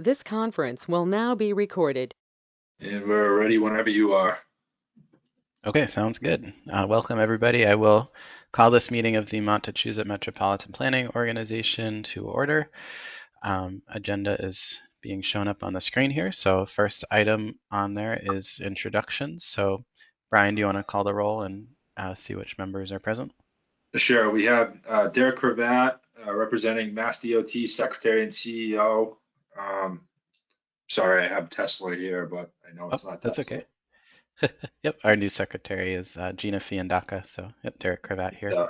This conference will now be recorded. And we're ready whenever you are. Okay, sounds good. Welcome, everybody. I will call this meeting of the Montachusett Metropolitan Planning Organization to order. Agenda is being shown up on the screen here. So first item on there is introductions. So Brian, do you want to call the roll and see which members are present? Sure. We have Derek Cravat representing Mass DOT Secretary and CEO. Sorry, I have Tesla here, but I know it's not Tesla. That's okay. Yep, our new secretary is Gina Fiandaca. So yep, Derek Cravat here.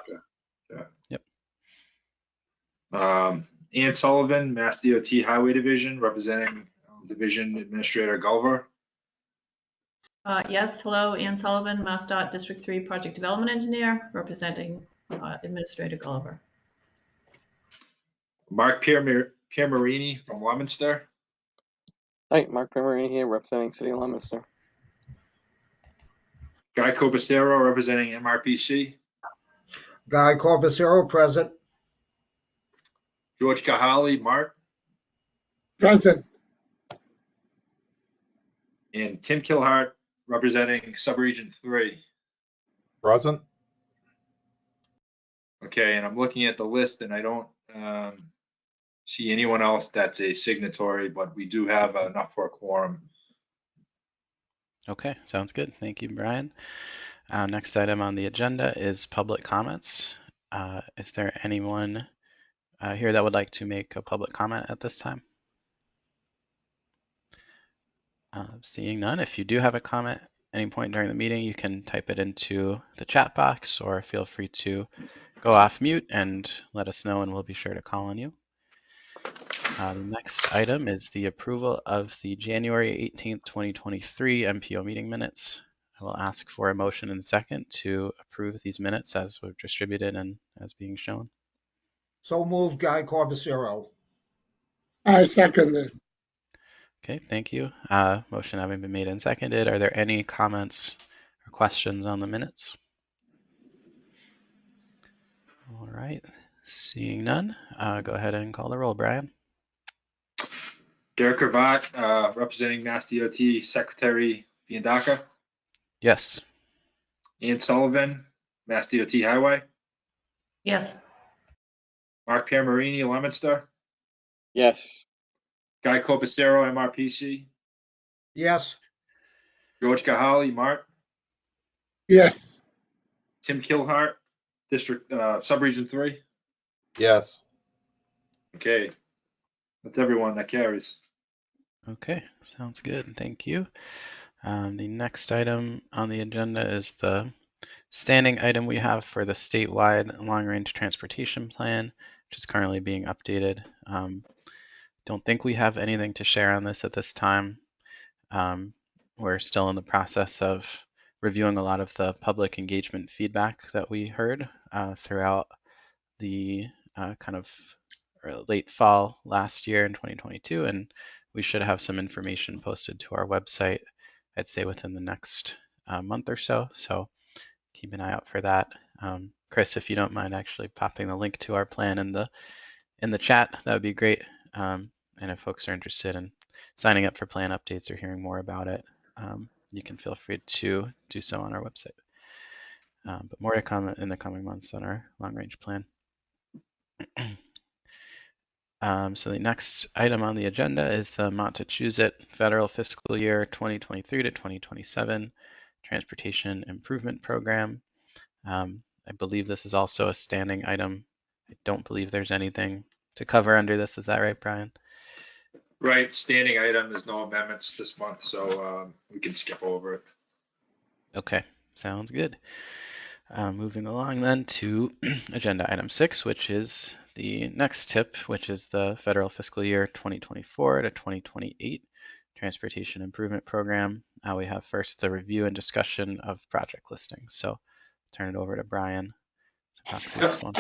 Yeah. Yep. Ann Sullivan, Mass DOT Highway Division, representing Division Administrator Gulliver. Yes, hello, Ann Sullivan, MassDOT District 3 Project Development Engineer, representing Administrator Gulliver. Mark Piermarini from Leominster. Hi, Mark Piermarini here, representing City of Leominster. Guy Copacero, representing MRPC. Guy Corbacero, present. George Kahali, Mark. Present. And Tim Kilhart, representing Subregion 3. Present. Okay, and I'm looking at the list and I don't see anyone else that's a signatory, but we do have enough for a quorum. Okay, sounds good. Thank you, Brian. Next item on the agenda is public comments. Is there anyone here that would like to make a public comment at this time? Seeing none, if you do have a comment at any point during the meeting, you can type it into the chat box or feel free to go off mute and let us know and we'll be sure to call on you. The next item is the approval of the January 18th, 2023 MPO meeting minutes. I will ask for a motion and a second to approve these minutes as we've distributed and as being shown. So moved, Guy Corbacero. I second it. Okay, thank you. Motion having been made and seconded, are there any comments or questions on the minutes? All right, seeing none, go ahead and call the roll, Brian. Derek Cravat, representing Mass DOT Secretary Fiandaca. Yes. Ann Sullivan, Mass DOT Highway. Yes. Mark Piermarini, Leominster. Yes. Guy Copacero, MRPC. Yes. George Kahali, Mark. Yes. Tim Kilhart, District Subregion 3. Yes. Okay, that's everyone that carries. Okay, sounds good. Thank you. The next item on the agenda is the standing item we have for the statewide long-range transportation plan, which is currently being updated. Don't think we have anything to share on this at this time. We're still in the process of reviewing a lot of the public engagement feedback that we heard throughout the kind of late fall last year in 2022, and we should have some information posted to our website, I'd say within the next month or so. So keep an eye out for that. Chris, if you don't mind actually popping the link to our plan in the chat, that would be great. And if folks are interested in signing up for plan updates or hearing more about it, you can feel free to do so on our website. But more to come in the coming months on our long-range plan. So the next item on the agenda is the Montachusett Federal Fiscal Year 2023 to 2027 Transportation Improvement Program. I believe this is also a standing item. I don't believe there's anything to cover under this. Is that right, Brian? Right, standing item, there's no amendments this month, so we can skip over it. Okay, sounds good. Moving along then to agenda item 6, which is the next tip, which is the Federal Fiscal Year 2024 to 2028 Transportation Improvement Program. We have first the review and discussion of project listings. So turn it over to Brian to talk through this one.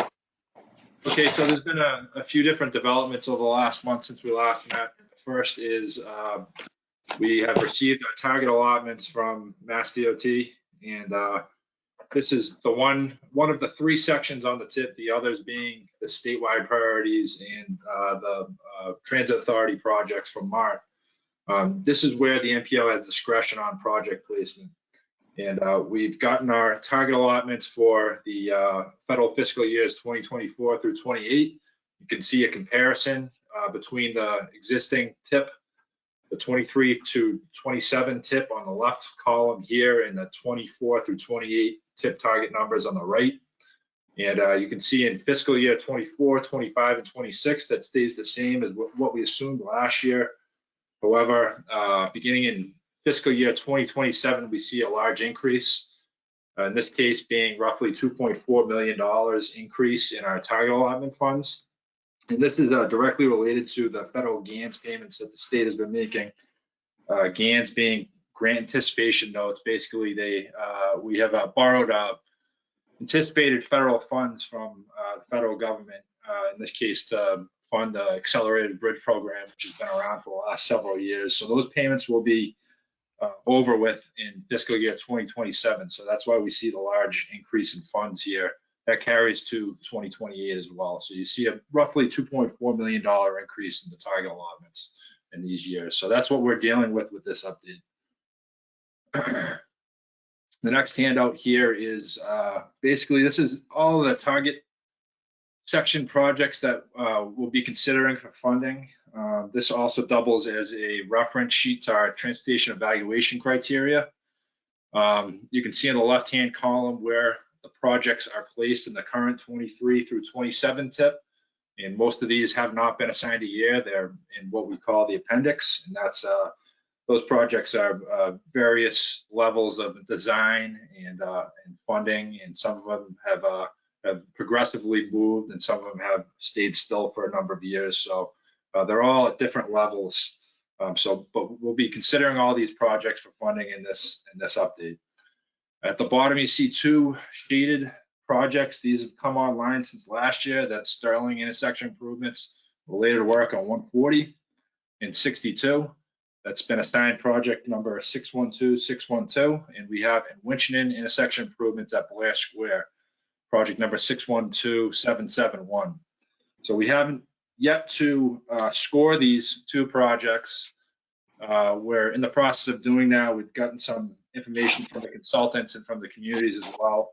Okay, so there's been a few different developments over the last month since we last met. First is we have received our target allotments from Mass DOT, and This is the one of the three sections on the tip, the others being the statewide priorities and the transit authority projects from MART. This is where the MPO has discretion on project placement. And we've gotten our target allotments for the federal fiscal years 2024 through 28. You can see a comparison between the existing tip, the 23 to 27 tip on the left column here, and the 24 through 28 tip target numbers on the right. And you can see in fiscal year 24, 25, and 26, that stays the same as what we assumed last year. However, beginning in fiscal year 2027, we see a large increase. In this case being roughly $2.4 million increase in our target allotment funds. And this is directly related to the federal GANs payments that the state has been making. GANs being grant anticipation notes. Basically, we have borrowed anticipated federal funds from the federal government, in this case to fund the accelerated bridge program, which has been around for the last several years. So those payments will be over with in fiscal year 2027. So that's why we see the large increase in funds here. That carries to 2028 as well. So you see a roughly $2.4 million increase in the target allotments in these years. So that's what we're dealing with this update. The next handout here is basically this is all the target section projects that we'll be considering for funding. This also doubles as a reference sheet to our transportation evaluation criteria. You can see in the left-hand column where the projects are placed in the current 23 through 27 tip. And most of these have not been assigned a year. They're in what we call the appendix. And that's those projects are various levels of design and funding. And some of them have progressively moved and some of them have stayed still for a number of years. So they're all at different levels. But we'll be considering all these projects for funding in this update. At the bottom, you see two shaded projects. These have come online since last year. That's Sterling intersection improvements related work on 140 and 62. That's been assigned project number 612612. And we have in Winchendon intersection improvements at Blair Square, project number 612771. So we haven't yet to score these two projects. We're in the process of doing that. We've gotten some information from the consultants and from the communities as well.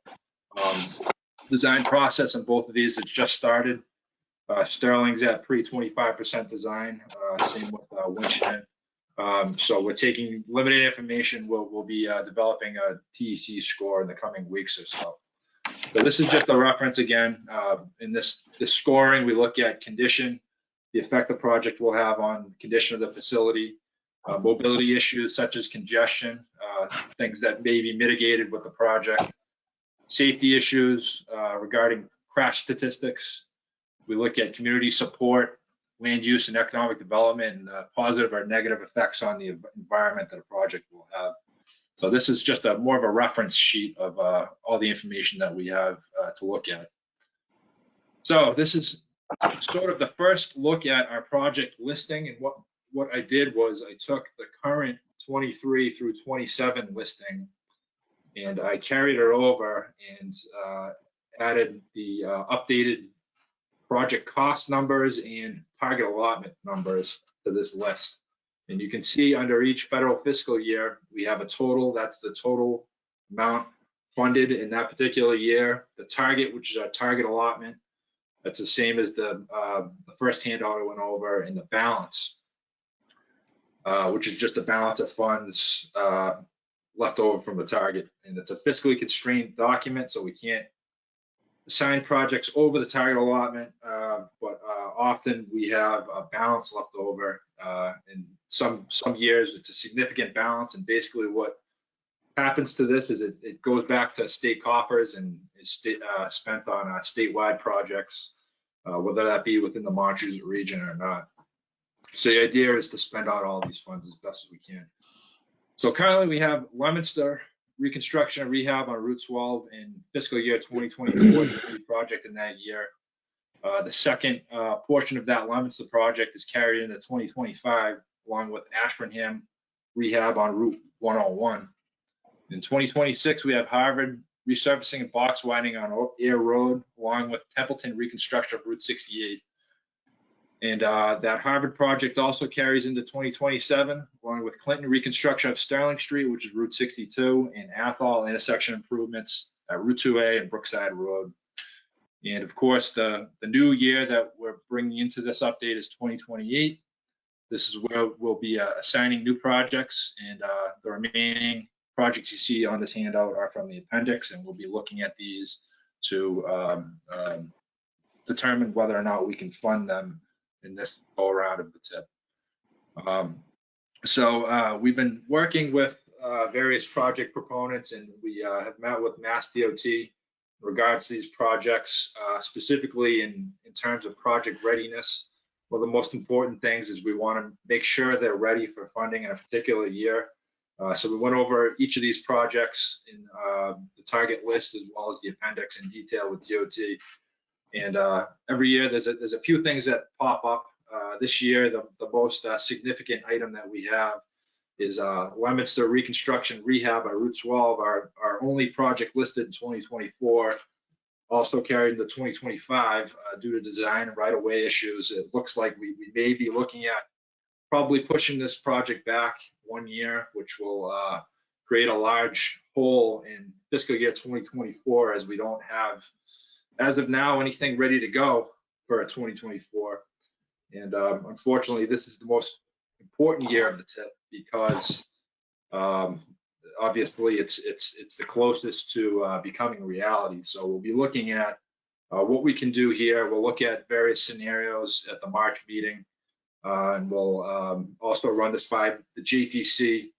Design process on both of these has just started. Sterling's at pre-25% design, same with Winchendon. So we're taking limited information. We'll be developing a TEC score in the coming weeks or so. So this is just a reference again. In this scoring, we look at condition, the effect the project will have on condition of the facility, mobility issues such as congestion, things that may be mitigated with the project, safety issues regarding crash statistics. We look at community support, land use and economic development, and positive or negative effects on the environment that a project will have. So this is just more of a reference sheet of all the information that we have to look at. So this is sort of the first look at our project listing, and what I did was I took the current 23 through 27 listing and I carried it over and added the updated project cost numbers and target allotment numbers to this list. And you can see under each federal fiscal year, we have a total. That's the total amount funded in that particular year. The target, which is our target allotment, that's the same as the first handout I went over, and the balance, which is just the balance of funds left over from the target. And it's a fiscally constrained document, so we can't assign projects over the target allotment, but often we have a balance left over. In some years, it's a significant balance, and basically what happens to this is it goes back to state coffers and is spent on statewide projects, whether that be within the Montachusett region or not. So the idea is to spend out all these funds as best as we can. So currently we have Leominster reconstruction and rehab on Route 12 in fiscal year 2024, the project in that year. The second portion of that Leominster project is carried into 2025, along with Ashburnham rehab on Route 101. In 2026, we have Harvard resurfacing and box widening on Air Road, along with Templeton reconstruction of Route 68. And that Harvard project also carries into 2027, along with Clinton reconstruction of Sterling Street, which is Route 62, and Athol intersection improvements at Route 2A and Brookside Road. And of course, the new year that we're bringing into this update is 2028. This is where we'll be assigning new projects, and the remaining projects you see on this handout are from the appendix, and we'll be looking at these to determine whether or not we can fund them in this go around of the TIP. So we've been working with various project proponents, and we have met with Mass DOT in regards to these projects, specifically in terms of project readiness. One of the most important things is we want to make sure they're ready for funding in a particular year. So we went over each of these projects in the target list as well as the appendix in detail with DOT. And every year there's a few things that pop up. This year, the most significant item that we have is Leominster reconstruction rehab at Route 12, our only project listed in 2024. Also carried into 2025 due to design and right-of-way issues. It looks like we may be looking at probably pushing this project back 1 year, which will create a large hole in fiscal year 2024, as we don't have, as of now, anything ready to go for 2024. And unfortunately, this is the most important year of the TIP because obviously it's the closest to becoming reality. So we'll be looking at what we can do here. We'll look at various scenarios at the March meeting, and we'll also run this by the JTC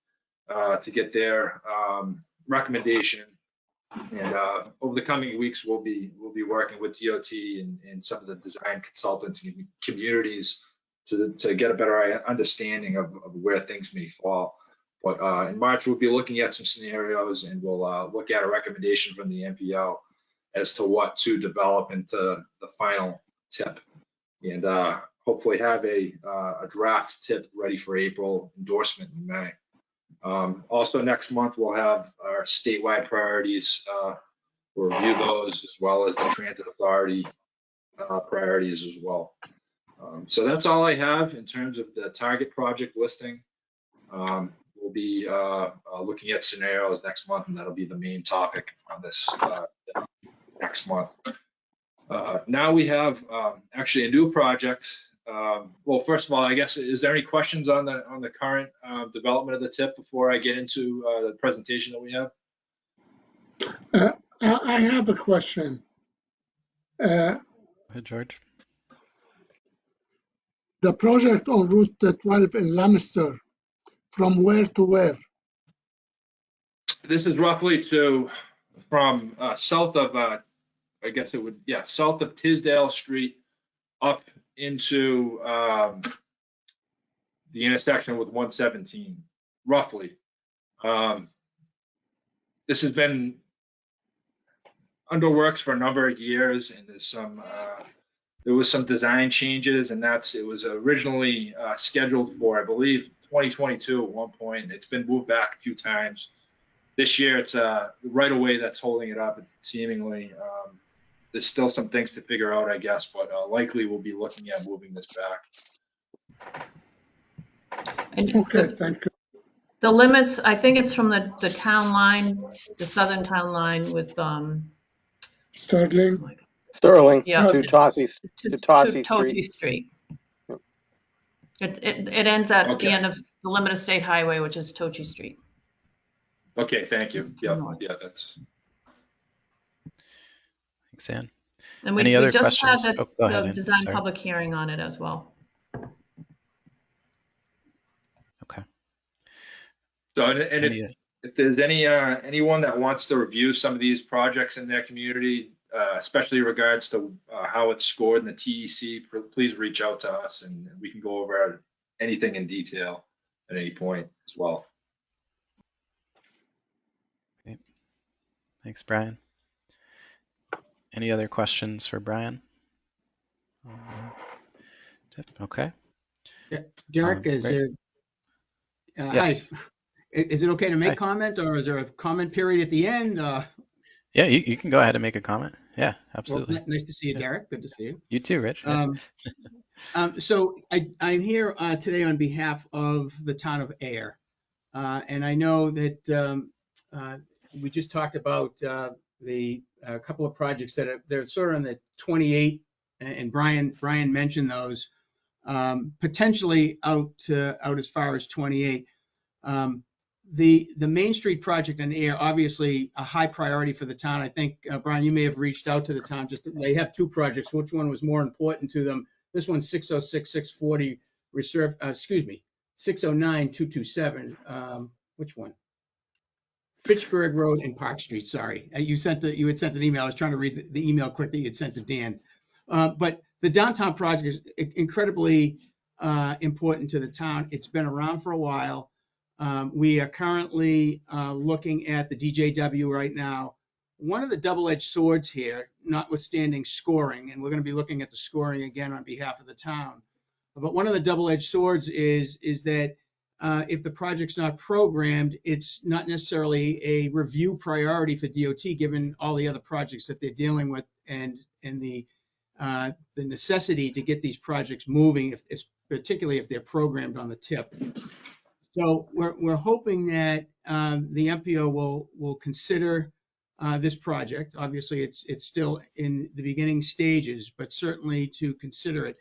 to get their recommendation. And over the coming weeks, we'll be working with DOT and some of the design consultants and communities to get a better understanding of where things may fall. But in March, we'll be looking at some scenarios, and we'll look at a recommendation from the MPO as to what to develop into the final TIP, and hopefully have a draft TIP ready for April, endorsement in May. Also next month, we'll have our statewide priorities. We'll review those as well as the transit authority priorities as well. So that's all I have in terms of the target project listing. We'll be looking at scenarios next month, and that'll be the main topic on this next month. Now we have actually a new project. Well, first of all, I guess, is there any questions on the current development of the TIP before I get into the presentation that we have? I have a question. Go ahead, George. The project on Route 12 in Leominster, from where to where? This is roughly from south of, I guess it would, yeah, south of Tisdale Street up into the intersection with 117, roughly. This has been under works for a number of years, and there was some design changes, and it was originally scheduled for, I believe, 2022 at one point. It's been moved back a few times. This year, it's right away that's holding it up. It's seemingly there's still some things to figure out, I guess, but likely we'll be looking at moving this back. Okay, thank you. The limits, I think it's from the town line, the southern town line with Sterling. Sterling Yeah. to Tossie Tootsie Street. Street. It ends at Okay. the end of the limit of state highway, which is Tootsie Street. Okay, thank you. Yeah, North. yeah, that's. Thanks, Ann. And we Any other just had questions? Oh, go ahead, the Ann. design Sorry. public hearing on it as well. Okay. So, and Any, if there's anyone that wants to review some of these projects in their community, especially in regards to how it's scored in the TEC, please reach out to us, and we can go over anything in detail at any point as well. Okay. Thanks, Brian. Any other questions for Brian? Okay. Derek, is great. there, Yes. hi, is it okay to make Hi. comment, or is there a comment period at the end? Yeah, you can go ahead and make a comment. Yeah, Well, absolutely. nice to see you, Yeah. Derek. Good to see you. You too, Rich. Yeah. So I'm here today on behalf of the town of Air. And I know that we just talked about the couple of projects that they're sort of on the 28, and Brian mentioned those, potentially out as far as 28. The Main Street project on Air, obviously a high priority for the town. I think, Brian, you may have reached out to the town. They have two projects. Which one was more important to them? This one's 606, 640 reserve, 609, 227. Which one? Fitchburg Road and Park Street. Sorry, you had sent an email. I was trying to read the email quick that you had sent to Dan. But the downtown project is incredibly important to the town. It's been around for a while. We are currently looking at the DJW right now. One of the double-edged swords here, notwithstanding scoring, and we're going to be looking at the scoring again on behalf of the town. But one of the double-edged swords is that if the project's not programmed, it's not necessarily a review priority for DOT, given all the other projects that they're dealing with and the necessity to get these projects moving, particularly if they're programmed on the tip. So we're hoping that the MPO will consider this project. Obviously, it's still in the beginning stages, but certainly to consider it.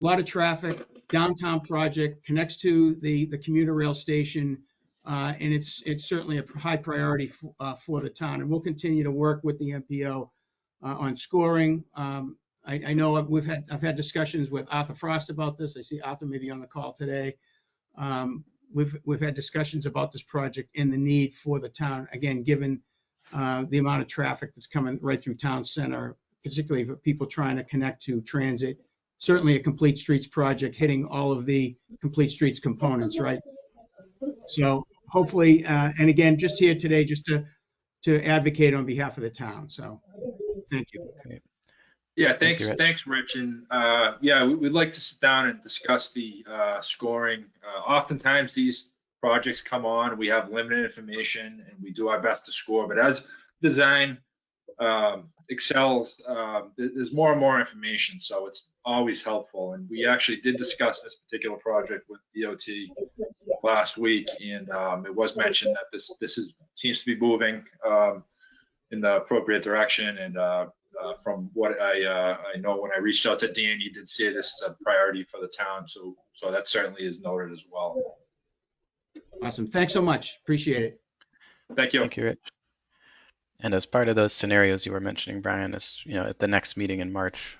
A lot of traffic, downtown project, connects to the commuter rail station, and it's certainly a high priority for the town. And we'll continue to work with the MPO on scoring. I know I've had discussions with Arthur Frost about this. I see Arthur maybe on the call today. We've had discussions about this project and the need for the town, again, given the amount of traffic that's coming right through town center, particularly for people trying to connect to transit. Certainly a complete streets project hitting all of the complete streets components, right? So hopefully, and again, just here today, just to advocate on behalf of the town. So thank you. Great. Yeah, Thank you, Rich. thanks, Rich. And yeah, we'd like to sit down and discuss the scoring. Oftentimes these projects come on, we have limited information and we do our best to score, but as design excels, there's more and more information, so it's always helpful. And we actually did discuss this particular project with DOT last week, and it was mentioned that this seems to be moving in the appropriate direction. And from what I know, when I reached out to Dan, he did say this is a priority for the town, so that certainly is noted as well. Awesome. Thanks so much. Appreciate it. Thank you. Thank you, Rich. And as part of those scenarios you were mentioning, Brian, is at the next meeting in March,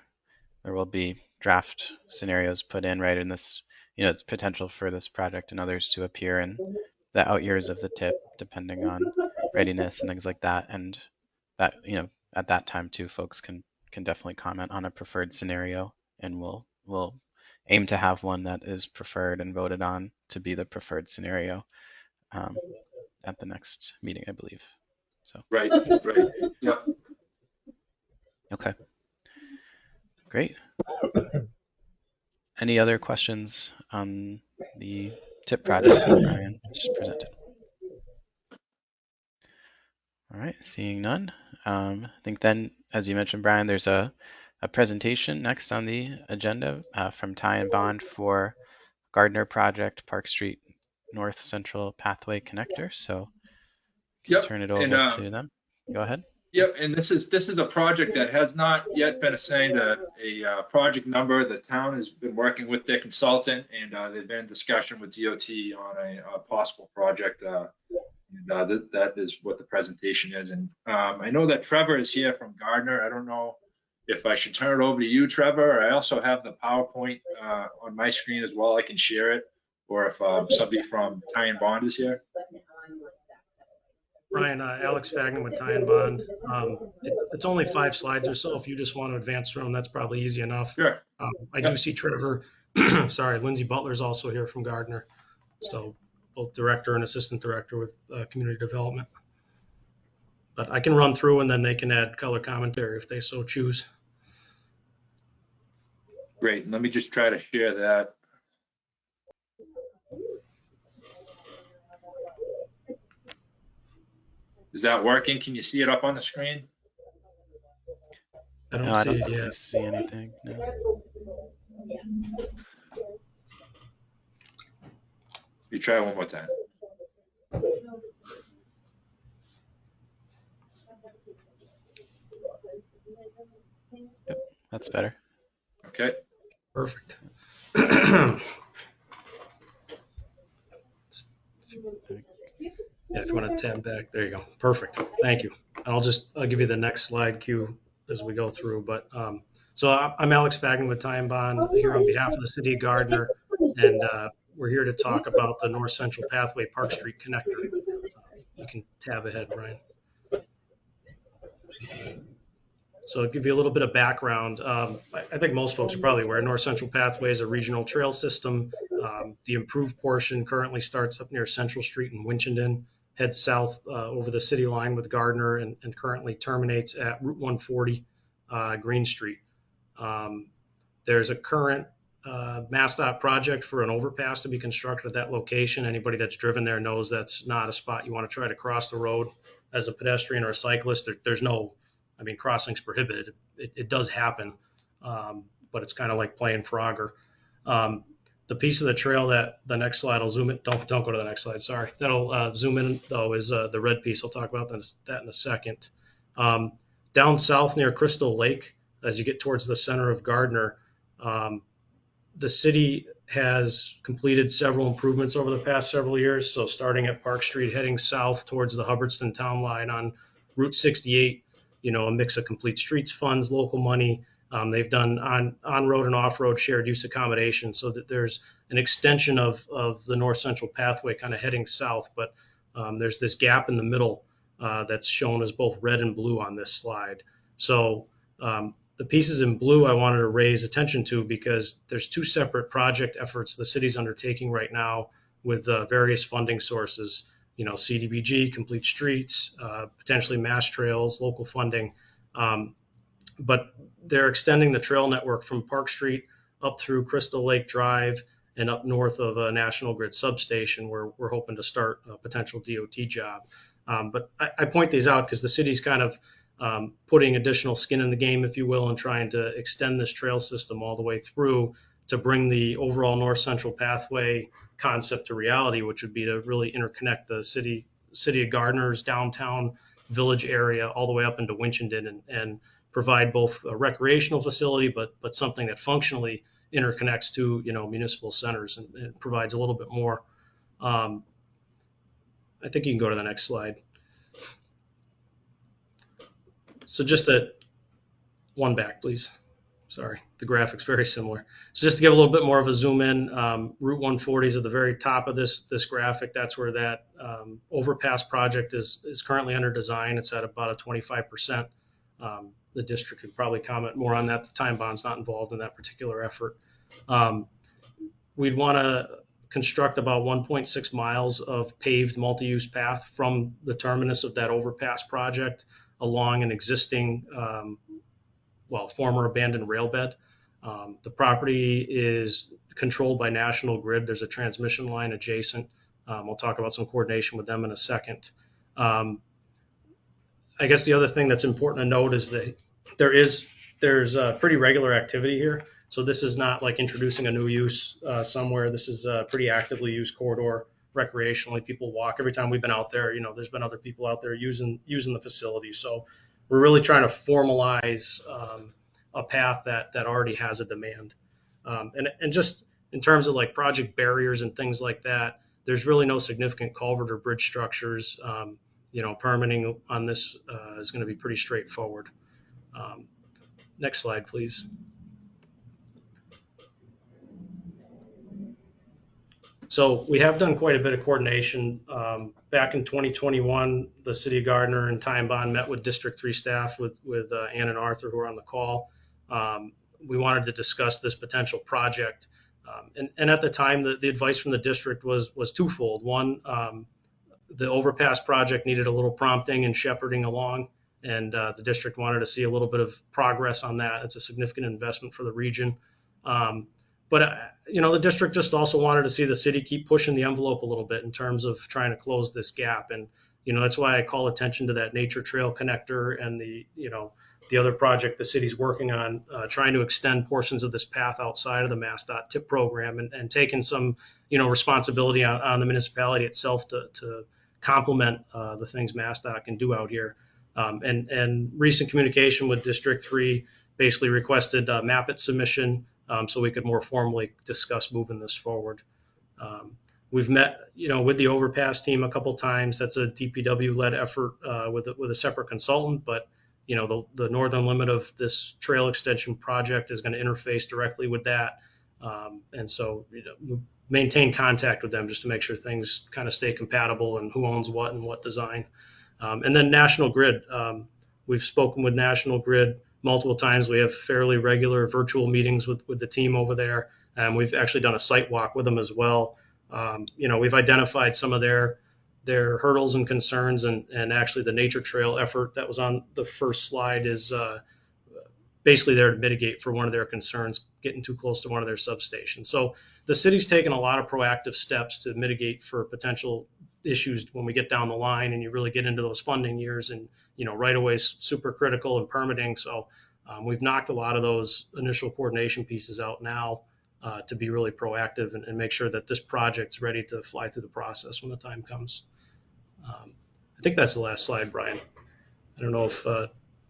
there will be draft scenarios put in, right? And this, it's potential for this project and others to appear in the out years of the TIP, depending on readiness and things like that. And that, at that time too, folks can definitely comment on a preferred scenario, and we'll aim to have one that is preferred and voted on to be the preferred scenario at the next meeting, I believe. So Right. Yeah. okay, great. Any other questions on the TIP projects that Brian just presented? All right, seeing none. I think then, as you mentioned, Brian, there's a presentation next on the agenda from Ty and Bond for Gardner Project, Park Street North Central Pathway Connector. So turn it over to them. Go ahead. Yep, and this is a project that has not yet been assigned a project number. The town has been working with their consultant, and they've been in discussion with DOT on a possible project. And that is what the presentation is. And I know that Trevor is here from Gardner. I don't know if I should turn it over to you, Trevor. I also have the PowerPoint on my screen as well. I can share it, or if somebody from Ty and Bond is here. Brian, Alex Fagnan with Ty and Bond. It's only 5 slides or so. If you just want to advance through them, that's probably easy enough. Sure. I do see Trevor. Sorry, Lindsay Butler's also here from Gardner. So both director and assistant director with community development. But I can run through and then they can add color commentary if they so choose. Great. Let me just try to share that. Is that working? Can you see it up on the screen? I don't No, I see don't it really yet. see anything. No. You try one more time. Yep, that's better. Okay. Perfect. Yeah, if you want to tab back, there you go. Perfect. Thank you. I'll give you the next slide cue as we go through. But so I'm Alex Fagin with Time Bond here on behalf of the City of Gardner, and we're here to talk about the North Central Pathway Park Street connector. You can tab ahead, Brian. So I'll give you a little bit of background. I think most folks are probably aware North Central Pathway is a regional trail system. The improved portion currently starts up near Central Street in Winchendon, heads south over the city line with Gardner, and currently terminates at Route 140 Green Street. There's a current MassDOT project for an overpass to be constructed at that location. Anybody that's driven there knows that's not a spot you want to try to cross the road as a pedestrian or a cyclist. There's no, I mean, crossing's prohibited. It does happen, but it's kind of like playing Frogger. The piece of the trail that the next slide will zoom in. Don't go to the next slide. Sorry. That'll zoom in though is the red piece. I'll talk about that in a second. Down south near Crystal Lake, as you get towards the center of Gardner, the city has completed several improvements over the past several years. So starting at Park Street, heading south towards the Hubbardston town line on Route 68, a mix of complete streets funds, local money. They've done on-road and off-road shared use accommodation so that there's an extension of the North Central Pathway kind of heading south. But there's this gap in the middle that's shown as both red and blue on this slide. So the pieces in blue I wanted to raise attention to because there's two separate project efforts the city's undertaking right now with various funding sources, CDBG, complete streets, potentially mass trails, local funding. But they're extending the trail network from Park Street up through Crystal Lake Drive and up north of a National Grid substation where we're hoping to start a potential DOT job. But I point these out because the city's kind of putting additional skin in the game, if you will, and trying to extend this trail system all the way through to bring the overall North Central Pathway concept to reality, which would be to really interconnect the city of Gardner's downtown village area all the way up into Winchendon and provide both a recreational facility, but something that functionally interconnects to municipal centers and provides a little bit more. I think you can go to the next slide. So just one back, please. Sorry, the graphic's very similar. So just to give a little bit more of a zoom in, Route 140 is at the very top of this graphic. That's where that overpass project is currently under design. It's at about a 25%. The district could probably comment more on that. The Time Bond's not involved in that particular effort. We'd want to construct about 1.6 miles of paved multi-use path from the terminus of that overpass project along an existing, former abandoned rail bed. The property is controlled by National Grid. There's a transmission line adjacent. We'll talk about some coordination with them in a second. I guess the other thing that's important to note is that there's pretty regular activity here. So this is not like introducing a new use somewhere. This is a pretty actively used corridor recreationally. People walk. Every time we've been out there, there's been other people out there using the facility. So we're really trying to formalize a path that already has a demand. And just in terms of like project barriers and things like that, there's really no significant culvert or bridge structures. Permitting on this is going to be pretty straightforward. Next slide, please. So we have done quite a bit of coordination. Back in 2021, the City of Gardner and Time Bond met with District 3 staff with Ann and Arthur, who are on the call. We wanted to discuss this potential project. And at the time, the advice from the district was twofold. One, the overpass project needed a little prompting and shepherding along, and the district wanted to see a little bit of progress on that. It's a significant investment for the region. But the district just also wanted to see the city keep pushing the envelope a little bit in terms of trying to close this gap. And That's why I call attention to that nature trail connector and the other project the city's working on, trying to extend portions of this path outside of the MassDOT TIP program and taking some, responsibility on the municipality itself to complement the things MassDOT can do out here. And recent communication with District 3 basically requested a MAP-IT submission so we could more formally discuss moving this forward. We've met, with the overpass team a couple times. That's a DPW-led effort with a separate consultant, but the northern limit of this trail extension project is going to interface directly with that, and so we maintain contact with them just to make sure things kind of stay compatible and who owns what and what design. And then National Grid. We've spoken with National Grid multiple times. We have fairly regular virtual meetings with the team over there, and we've actually done a site walk with them as well. We've identified some of their hurdles and concerns, and actually the nature trail effort that was on the first slide is basically there to mitigate for one of their concerns, getting too close to one of their substations. So the city's taken a lot of proactive steps to mitigate for potential issues when we get down the line and you really get into those funding years, and right away is super critical and permitting. So we've knocked a lot of those initial coordination pieces out now to be really proactive and make sure that this project's ready to fly through the process when the time comes. I think that's the last slide, Brian. I don't know if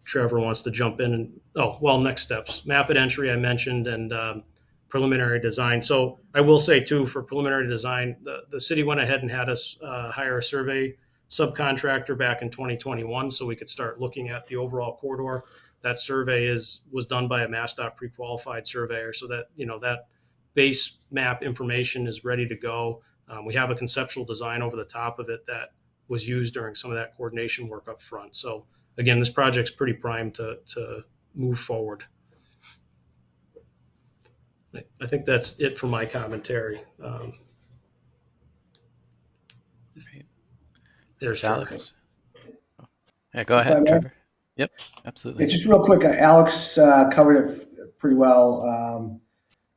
Trevor wants to jump in. Next steps. MAP-IT entry I mentioned, and preliminary design. So I will say too, for preliminary design, the city went ahead and had us hire a survey subcontractor back in 2021 so we could start looking at the overall corridor. That survey was done by a MassDOT pre-qualified surveyor, so that that base map information is ready to go. We have a conceptual design over the top of it that was used during some of that coordination work up front. So again, this project's pretty primed to move forward. I think that's it for my commentary. There's Alex. Yeah, go ahead, Trevor. Yep, absolutely. Yeah, just real quick, Alex covered it pretty well.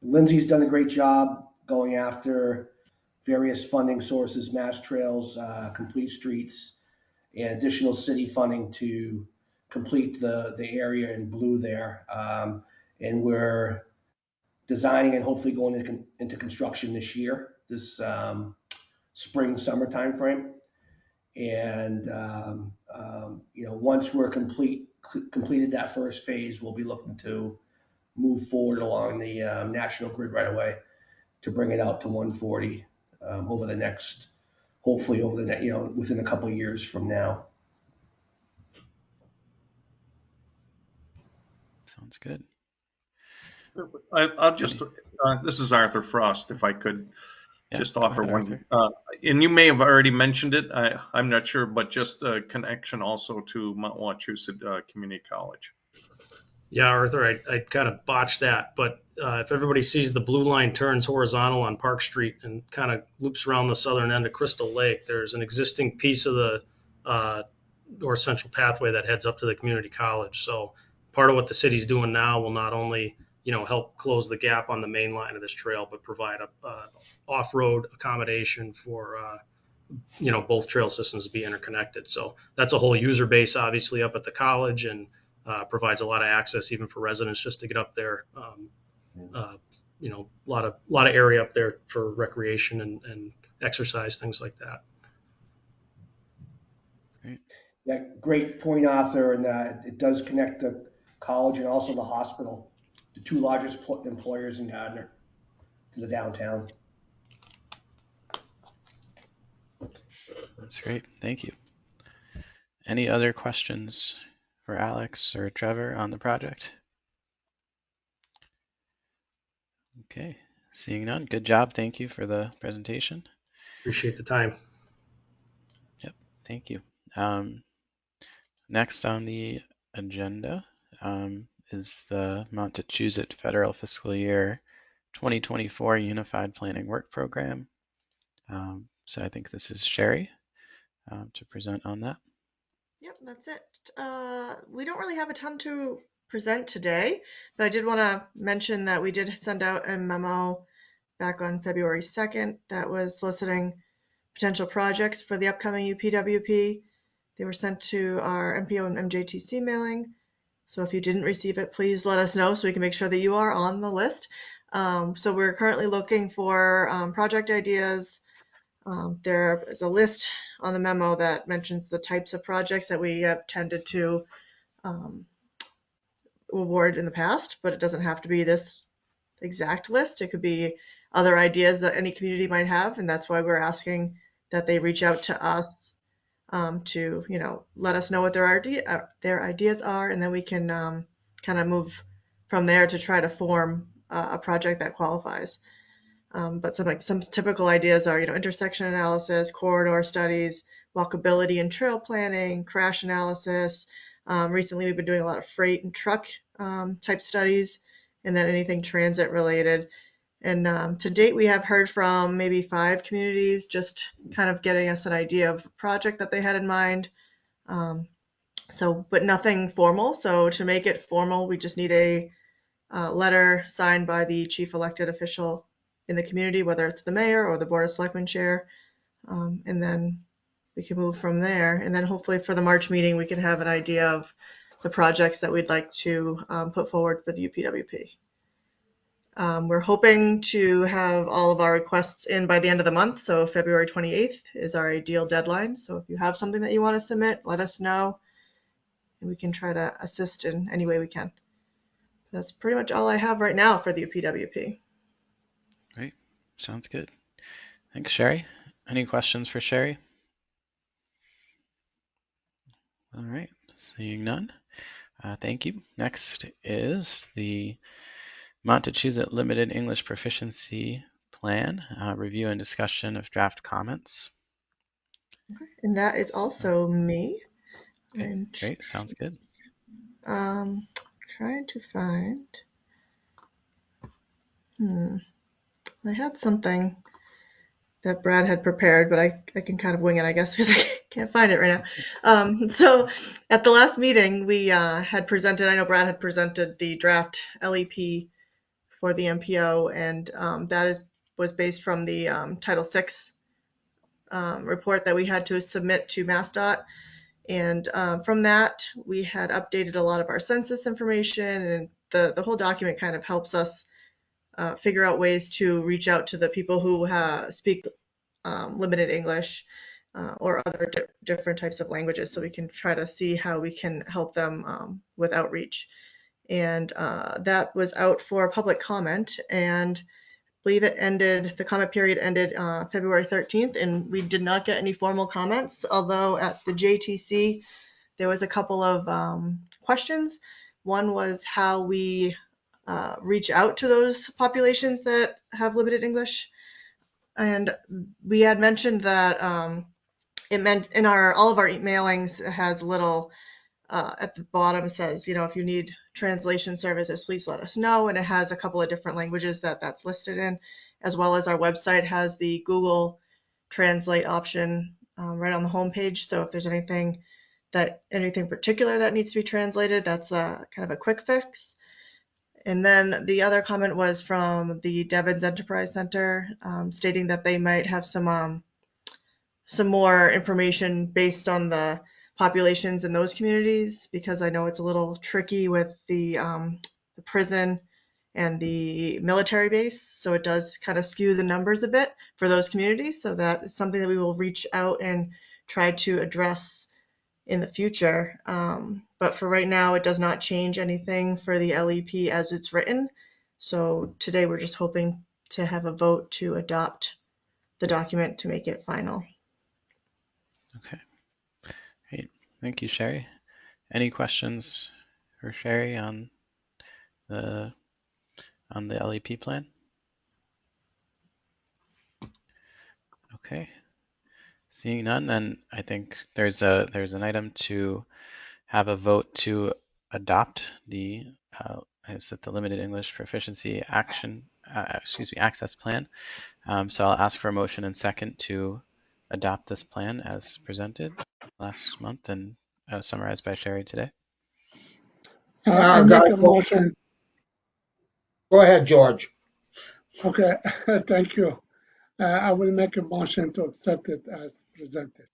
Lindsay's done a great job going after various funding sources, mass trails, complete streets, and additional city funding to complete the area in blue there. And we're designing and hopefully going into construction this spring, summer timeframe. And once we're completed that first phase, we'll be looking to move forward along the National Grid right away to bring it out to 140 hopefully within a couple of years from now. Sounds good. I'll just, this is Arthur Frost, if I could just offer one. And you may have already mentioned it, I'm not sure, but just a connection also to Montachusett Community College. Yeah, Arthur, I kind of botched that, but if everybody sees the blue line turns horizontal on Park Street and kind of loops around the southern end of Crystal Lake, there's an existing piece of the North Central Pathway that heads up to the community college. So part of what the city's doing now will not only help close the gap on the main line of this trail, but provide a off-road accommodation for both trail systems to be interconnected. So that's a whole user base, obviously, up at the college, and provides a lot of access even for residents just to get up there. A lot of area up there for recreation and exercise, things like that. Great. Yeah, great point, Arthur. And it does connect the college and also the hospital, the two largest employers in Gardner, to the downtown. That's great. Thank you. Any other questions for Alex or Trevor on the project? Okay, seeing none. Good job. Thank you for the presentation. Appreciate the time. Yep, thank you. Next on the agenda is the Montachusett Federal Fiscal Year 2024 Unified Planning Work Program. So I think this is Sherry to present on that. Yep, that's it. We don't really have a ton to present today, but I did want to mention that we did send out a memo back on February 2nd that was soliciting potential projects for the upcoming UPWP. They were sent to our MPO and MJTC mailing. So if you didn't receive it, please let us know so we can make sure that you are on the list. So we're currently looking for project ideas. There is a list on the memo that mentions the types of projects that we have tended to award in the past, but it doesn't have to be this exact list. It could be other ideas that any community might have, and that's why we're asking that they reach out to us to, let us know what their ideas are, and then we can kind of move from there to try to form a project that qualifies. But some typical ideas are, intersection analysis, corridor studies, walkability and trail planning, crash analysis. Recently, we've been doing a lot of freight and truck type studies, and then anything transit related. And to date, we have heard from maybe 5 communities, just kind of getting us an idea of a project that they had in mind. But nothing formal. So to make it formal, we just need a letter signed by the chief elected official in the community, whether it's the mayor or the board of selectmen chair. And then we can move from there. And then hopefully for the March meeting, we can have an idea of the projects that we'd like to put forward for the UPWP. We're hoping to have all of our requests in by the end of the month. So February 28th is our ideal deadline. So if you have something that you want to submit, let us know, and we can try to assist in any way we can. That's pretty much all I have right now for the UPWP. Great. Sounds good. Thanks, Sherry. Any questions for Sherry? All right. Seeing none. Thank you. Next is the Montachusett Limited English Proficiency Plan, review and discussion of draft comments. And that is also me. Okay, great. Sounds good. Trying to find. I had something that Brad had prepared, but I can kind of wing it, I guess, because I can't find it right now. So at the last meeting, we had presented, I know Brad had presented the draft LEP for the MPO, and that was based from the Title VI report that we had to submit to MassDOT. And from that, we had updated a lot of our census information, and the whole document kind of helps us figure out ways to reach out to the people who speak limited English or other different types of languages, so we can try to see how we can help them with outreach. And that was out for public comment, and I believe the comment period ended February 13th, and we did not get any formal comments, although at the JTC there was a couple of questions. One was how we reach out to those populations that have limited English. And we had mentioned that it meant in all of our mailings, it has a little at the bottom says, if you need translation services, please let us know. And it has a couple of different languages that's listed in, as well as our website has the Google Translate option right on the homepage. So if there's anything particular that needs to be translated, that's kind of a quick fix. And then the other comment was from the Devon's Enterprise Center, stating that they might have some more information based on the populations in those communities, because I know it's a little tricky with the prison and the military base. So it does kind of skew the numbers a bit for those communities. So that is something that we will reach out and try to address in the future. But for right now, it does not change anything for the LEP as it's written. So today we're just hoping to have a vote to adopt the document to make it final. Okay, great. Thank you, Sherry. Any questions for Sherry on the LEP plan? Okay. Seeing none, then I think there's an item to have a vote to adopt the Limited English Proficiency Access Plan. So I'll ask for a motion and second to adopt this plan as presented last month and summarized by Sherry today. I make a motion. Go ahead, George. Okay, thank you. I will make a motion to accept it as presented.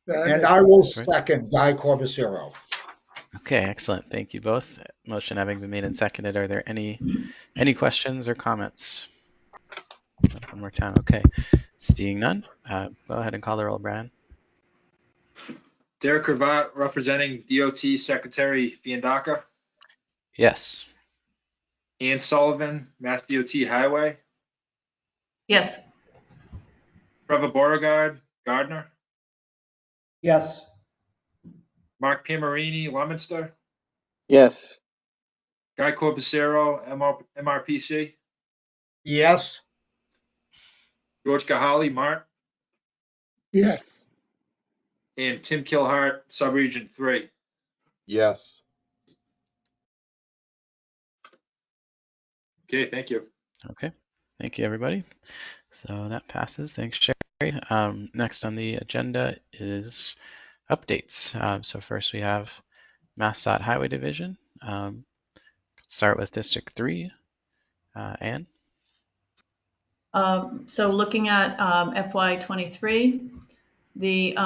And I will second Guy Corbisiero. Okay, excellent. Thank you both. Motion having been made and seconded, are there any questions or comments? One more time. Okay. Seeing none, go ahead and call the roll, Brian. Derek Cravat, representing DOT Secretary Fiandaca. Yes. Ann Sullivan, Mass DOT Highway. Yes. Trevor Beauregard, Gardner. Yes. Mark Piamarini, Leominster. Yes. Guy Corbisiero, MRPC. Yes. George Kahali, Mart. Yes. And Tim Kilhart, Subregion 3. Yes. Okay, thank you. Okay. Thank you, everybody. So that passes. Thanks, Sherry. Next on the agenda is updates. So first we have MassDOT Highway Division. Start with District 3. Ann? So looking at FY23, the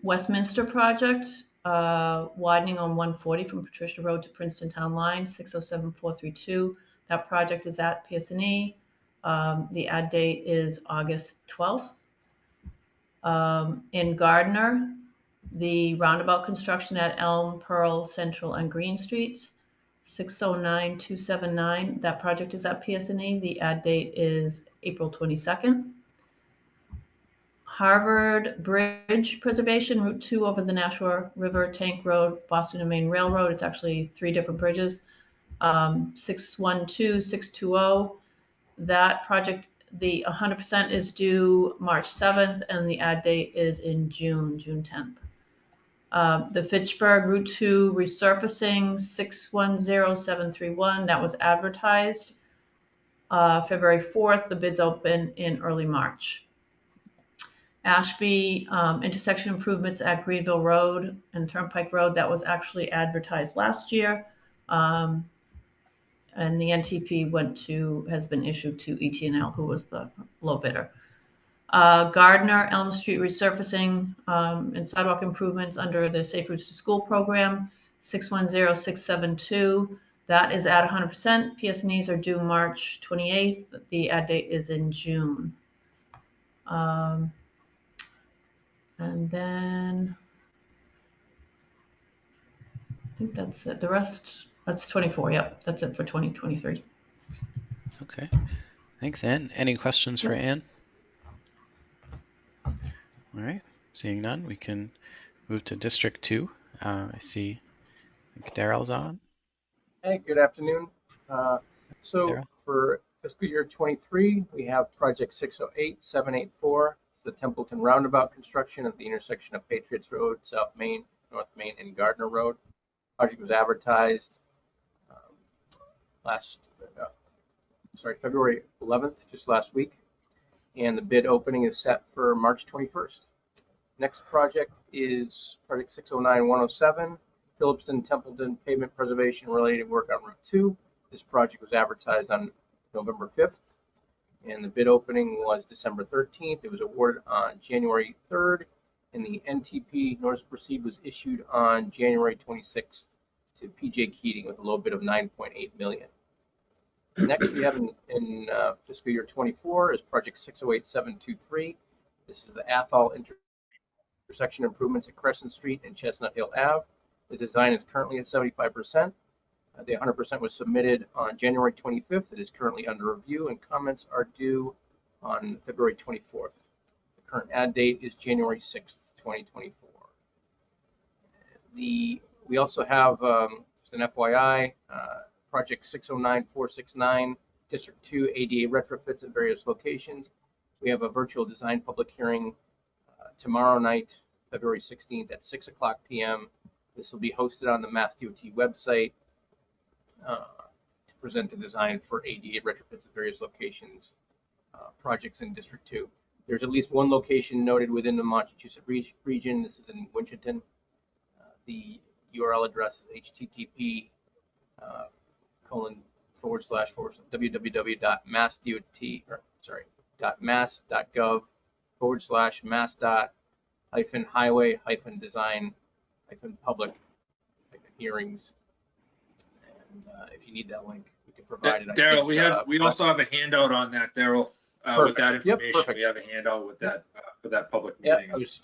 Westminster project, widening on 140 from Patricia Road to Princeton Town Line, 607432. That project is at PS&E. The add date is August 12th. In Gardner, the roundabout construction at Elm, Pearl, Central, and Green Streets, 609279. That project is at PS&E. The add date is April 22nd. Harvard Bridge Preservation, Route 2 over the Nashua River, Tank Road, Boston and Maine Railroad. It's actually 3 different bridges. 612620. That project, the 100% is due March 7th, and the add date is in June 10th. The Fitchburg Route 2 resurfacing, 610731. That was advertised February 4th. The bids open in early March. Ashby intersection improvements at Greenville Road and Turnpike Road, that was actually advertised last year. And the NTP has been issued to ET&L, who was the low bidder. Gardner, Elm Street resurfacing and sidewalk improvements under the Safe Routes to School program, 610672. That is at 100%. PS&Es are due March 28th. The add date is in June. And then I think that's it. The rest, that's 24. Yep, that's it for 2023. Okay. Thanks, Ann. Any questions for Ann? All right. Seeing none, we can move to District 2. I think Daryl's on. Hey, good afternoon. So Daryl? for fiscal year 23, we have project 608784. It's the Templeton Roundabout construction at the intersection of Patriots Road, South Main, North Main, and Gardner Road. Project was advertised February 11th, just last week, and the bid opening is set for March 21st. Next project is project 609107, Phillipston Templeton pavement preservation related work on Route 2. This project was advertised on November 5th, and the bid opening was December 13th. It was awarded on January 3rd, and the NTP notice to proceed was issued on January 26th to PJ Keating with a low bid of $9.8 million. Next, we have in fiscal year 24 is project 608723. This is the Athol intersection improvements at Crescent Street and Chestnut Hill Ave. The design is currently at 75%. The 100% was submitted on January 25th. It is currently under review, and comments are due on February 24th. The current add date is January 6th, 2024. We also have, just an FYI, project 609469, District 2 ADA retrofits at various locations. We have a virtual design public hearing tomorrow night, February 16th at 6:00 p.m. This will be hosted on the Mass DOT website to present the design for ADA retrofits at various locations, projects in District 2. There's at least one location noted within the Montachusett region. This is in Winchendon. The URL address is http://www.mass.gov/mass.dot highway-design-public-hearings. And if you need that link, we can provide it. Daryl, we also have a handout on that, Daryl, with that Perfect. Yep, information. perfect. We have a handout with that for that public Yeah, meeting. I was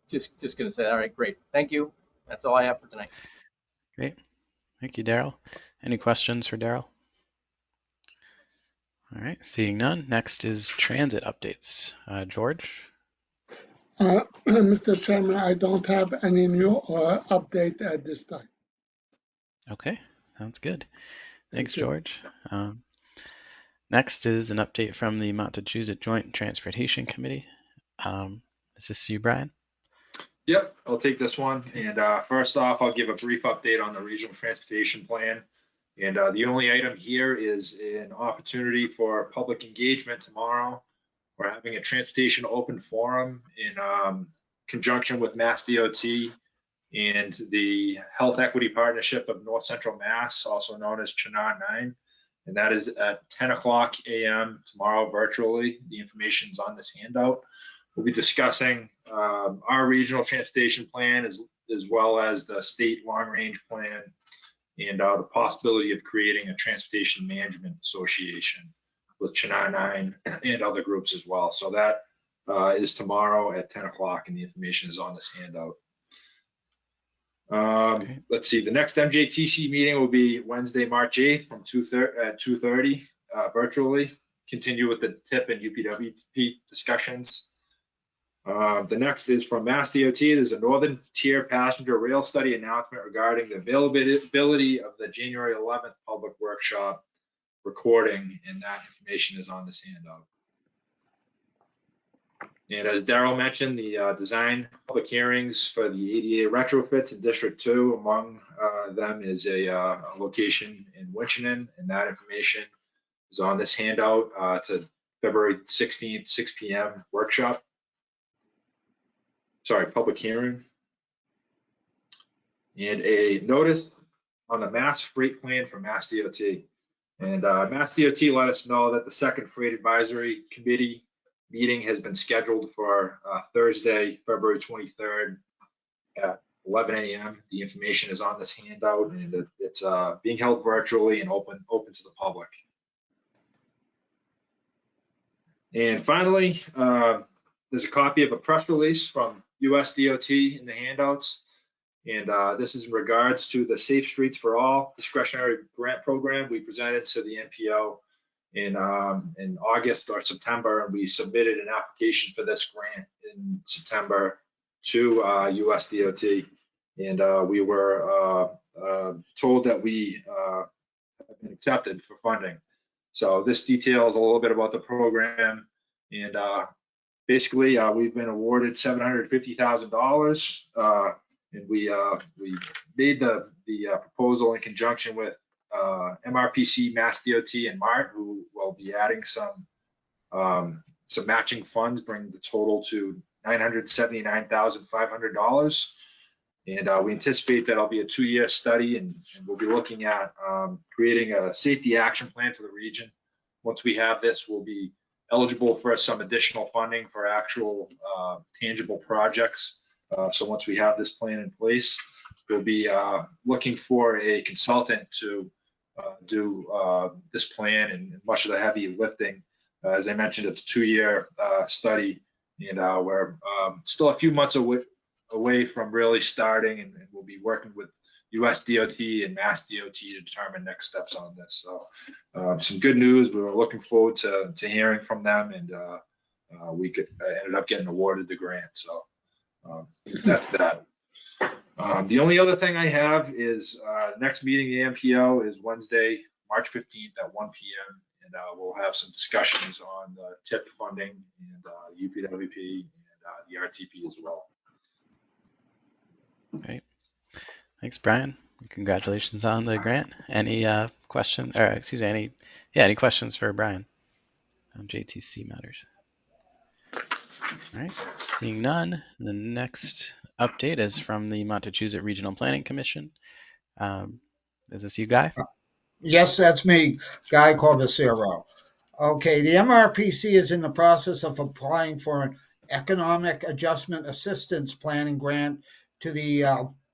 just going to say, all right, great. Thank you. That's all I have for tonight. Great. Thank you, Daryl. Any questions for Daryl? All right, seeing none. Next is transit updates. George? Mr. Chairman, I don't have any new update at this time. Okay, sounds good. Thanks, Thank you. George. Next is an update from the Montachusett Joint Transportation Committee. Is this you, Brian? Yep, I'll take this one. And first off, I'll give a brief update on the regional transportation plan. And the only item here is an opportunity for public engagement tomorrow. We're having a transportation open forum in conjunction with Mass DOT and the Health Equity Partnership of North Central Mass, also known as China 9. And that is at 10 o'clock a.m. tomorrow virtually. The information's on this handout. We'll be discussing our regional transportation plan as well as the state long-range plan and the possibility of creating a transportation management association with China 9 and other groups as well. So that is tomorrow at 10 o'clock, and the information is on this handout. Okay. Let's see, the next MJTC meeting will be Wednesday, March 8th from 2:30 virtually. Continue with the TIP and UPWP discussions. The next is from Mass DOT. There's a Northern Tier Passenger Rail Study announcement regarding the availability of the January 11th public workshop recording, and that information is on this handout. And as Daryl mentioned, the design public hearings for the ADA retrofits in District 2, among them is a location in Winchendon, and that information is on this handout. It's a February 16th, 6 p.m. workshop. Sorry, public hearing. And a notice on the Mass Freight Plan for Mass DOT. And Mass DOT let us know that the second Freight Advisory Committee meeting has been scheduled for Thursday, February 23rd at 11 a.m. The information is on this handout, and it's being held virtually and open to the public. And finally, there's a copy of a press release from US DOT in the handouts. And this is in regards to the Safe Streets for All discretionary grant program we presented to the MPO in August or September, and we submitted an application for this grant in September to US DOT, and we were told that we have been accepted for funding. So this details a little bit about the program, and basically we've been awarded $750,000, and we made the proposal in conjunction with MRPC, Mass DOT, and MART, who will be adding some matching funds, bringing the total to $979,500. And we anticipate that'll be a 2-year study, and we'll be looking at creating a safety action plan for the region. Once we have this, we'll be eligible for some additional funding for actual tangible projects. So once we have this plan in place, we'll be looking for a consultant to do this plan and much of the heavy lifting. As I mentioned, it's a 2-year study, and we're still a few months away from really starting, and we'll be working with US DOT and Mass DOT to determine next steps on this. So some good news. We were looking forward to hearing from them, and we ended up getting awarded the grant. So that's that. The only other thing I have is next meeting the MPO is Wednesday, March 15th at 1 p.m. And we'll have some discussions on the TIP funding and UPWP and the RTP as well. Great. Thanks, Brian. Congratulations on the grant. Any questions, or excuse me, any questions for Brian on JTC matters? All right, seeing none, the next update is from the Montachusett Regional Planning Commission. Is this you, Guy? Yes, that's me, Guy Corbacero. Okay, the MRPC is in the process of applying for an Economic Adjustment Assistance Planning Grant to the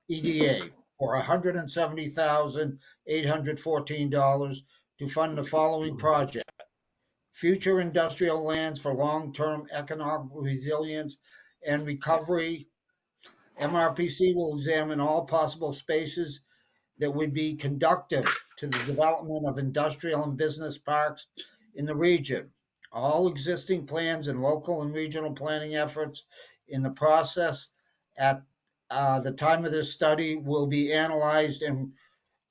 EDA for $170,814 to fund the following project. Future industrial lands for long-term economic resilience and recovery. MRPC will examine all possible spaces that would be conducive to the development of industrial and business parks in the region. All existing plans and local and regional planning efforts in the process at the time of this study will be analyzed and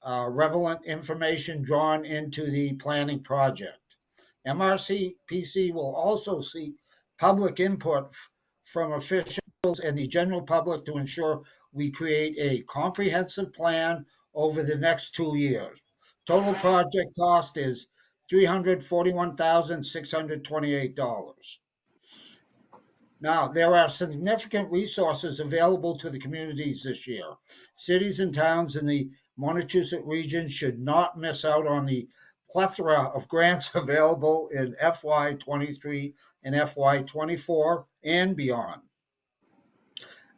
relevant information drawn into the planning project. MRCPC will also seek public input from officials and the general public to ensure we create a comprehensive plan over the next 2 years. Total project cost is $341,628. Now, there are significant resources available to the communities this year. Cities and towns in the Montachusett region should not miss out on the plethora of grants available in FY23 and FY24 and beyond.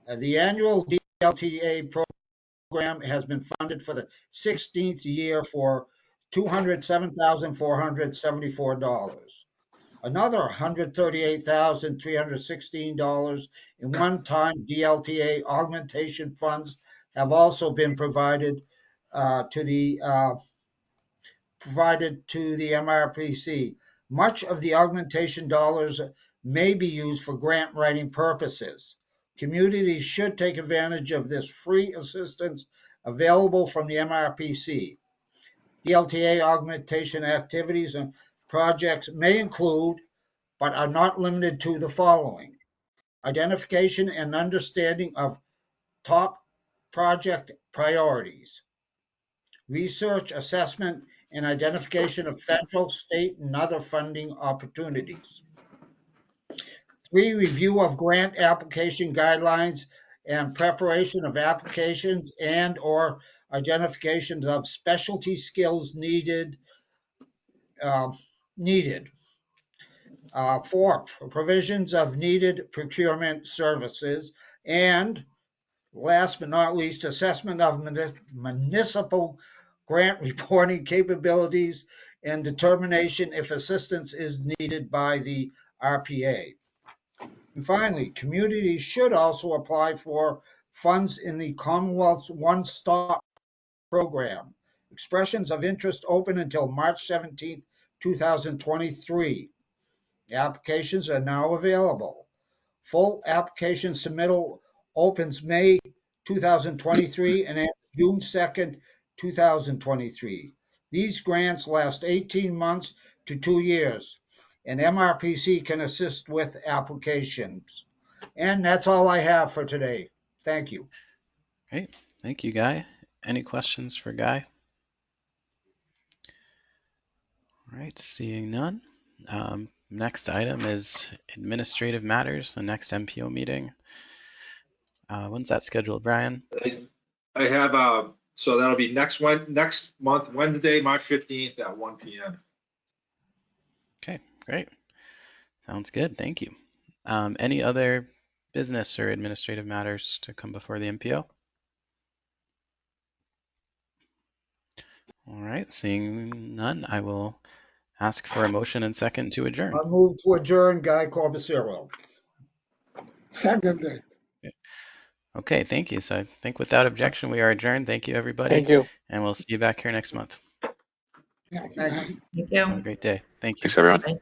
The annual DLTA program has been funded for the 16th year for $207,474. Another $138,316 in one-time DLTA augmentation funds have also been provided to the MRPC. Much of the augmentation dollars may be used for grant writing purposes. Communities should take advantage of this free assistance available from the MRPC. DLTA augmentation activities and projects may include, but are not limited to, the following: identification and understanding of top project priorities, research, assessment, and identification of federal, state, and other funding opportunities. 3, review of grant application guidelines and preparation of applications and or identification of specialty skills needed. 4, provisions of needed procurement services. And last but not least, assessment of municipal grant reporting capabilities and determination if assistance is needed by the RPA. And finally, communities should also apply for funds in the Commonwealth's One-Stop program. Expressions of interest open until March 17th, 2023. The applications are now available. Full application submittal opens May 2023 and ends June 2nd, 2023. These grants last 18 months to 2 years, and MRPC can assist with applications. And that's all I have for today. Thank you. Great. Thank you, Guy. Any questions for Guy? All right, seeing none. Next item is administrative matters, the next MPO meeting. When's that scheduled, Brian? I have, so that'll be next month, Wednesday, March 15th at 1 p.m. Okay, great. Sounds good. Thank you. Any other business or administrative matters to come before the MPO? All right, seeing none, I will ask for a motion and second to adjourn. I move to adjourn, Guy Corbacero. Seconded. Okay, thank you. So I think without objection, we are adjourned. Thank you, everybody. Thank you. And we'll see you back here next month. Yeah. Thank you. Have a great day. Thank you. Thanks, everyone. Bye.